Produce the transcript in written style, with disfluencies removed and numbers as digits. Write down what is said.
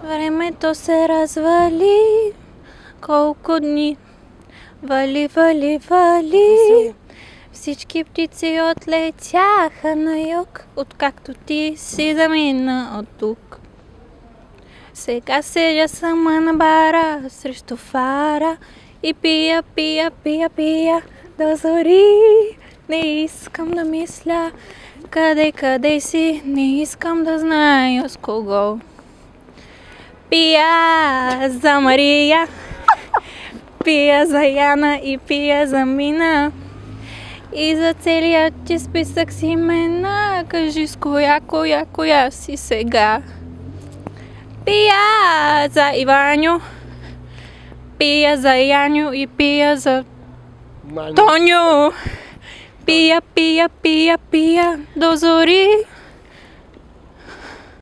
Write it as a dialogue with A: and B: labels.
A: Времето се развали, колко дни, вали, вали, вали. Всички птици отлетяха на юг, откакто ти си замина от тук. Сега седя сама на бара, срещу фара и пия, пия, пия, пия до зори. Не искам да мисля къде си, не искам да зная с кого. Пия за Мария, пия за Яна и пия за Мина. И за целият ти списък с имена, кажи с коя си сега. Пия за Иваню, пия за Яню и пия за Тоню. Пия, пия, пия, пия до зори.